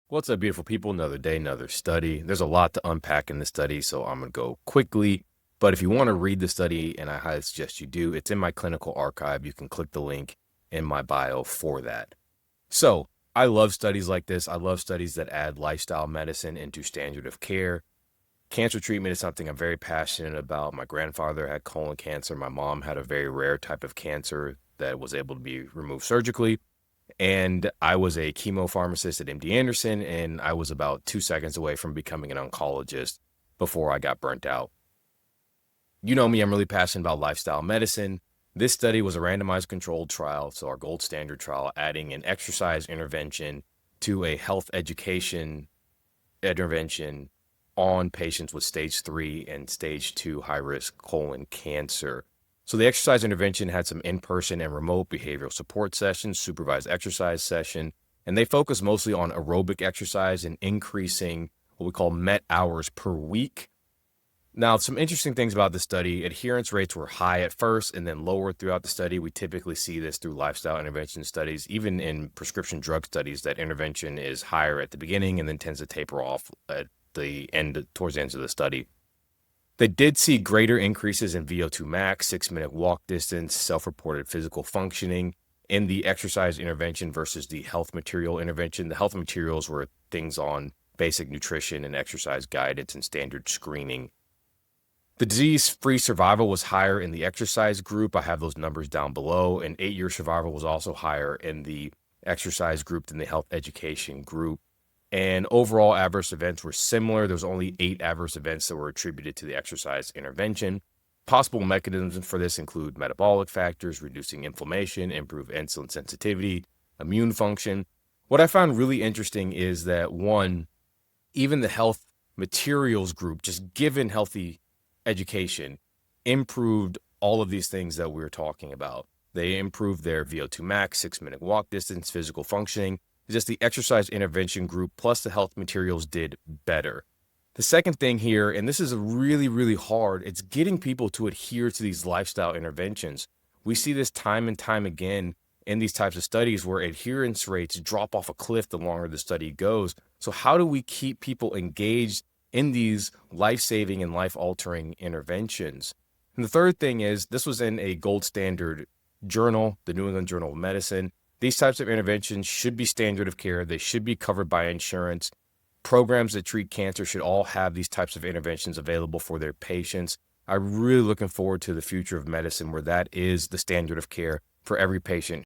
What's up, beautiful people? Another day, another study. There's a lot to unpack in this study, so I'm going to go quickly. But if you want to read the study, and I highly suggest you do, it's in my clinical archive. You can click the link in my bio for that. So I love studies like this. I love studies that add lifestyle medicine into standard of care. Cancer treatment is something I'm very passionate about. My grandfather had colon cancer. My mom had a very rare type of cancer that was able to be removed surgically. And I was a chemo pharmacist at MD Anderson, and I was about 2 seconds away from becoming an oncologist before I got burnt out. You know me, I'm really passionate about lifestyle medicine. This study was a randomized controlled trial, so our gold standard trial, adding an exercise intervention to a health education intervention on patients with stage 3 and stage 2 high-risk colon cancer. So the exercise intervention had some in-person and remote behavioral support sessions, supervised exercise session, and they focused mostly on aerobic exercise and increasing what we call MET hours per week. Now, some interesting things about the study: adherence rates were high at first and then lower throughout the study. We typically see this through lifestyle intervention studies, even in prescription drug studies, that intervention is higher at the beginning and then tends to taper off at the end, towards the end of the study. They did see greater increases in VO2 max, 6-minute walk distance, self-reported physical functioning in the exercise intervention versus the health material intervention. The health materials were things on basic nutrition and exercise guidance and standard screening. The disease-free survival was higher in the exercise group. I have those numbers down below. And 8-year survival was also higher in the exercise group than the health education group. And overall adverse events were similar. There was only 8 adverse events that were attributed to the exercise intervention. Possible mechanisms for this include metabolic factors, reducing inflammation, improve insulin sensitivity, immune function. What I found really interesting is that, one, even the health materials group, just given healthy education, improved all of these things that we were talking about. They improved their VO2 max, 6-minute walk distance, physical functioning. Just the exercise intervention group plus the health materials did better. The second thing here, and this is really, really hard, it's getting people to adhere to these lifestyle interventions. We see this time and time again in these types of studies where adherence rates drop off a cliff the longer the study goes. So how do we keep people engaged in these life-saving and life-altering interventions? And the third thing is, this was in a gold standard journal, the New England Journal of Medicine. These types of interventions should be standard of care. They should be covered by insurance. Programs that treat cancer should all have these types of interventions available for their patients. I'm really looking forward to the future of medicine where that is the standard of care for every patient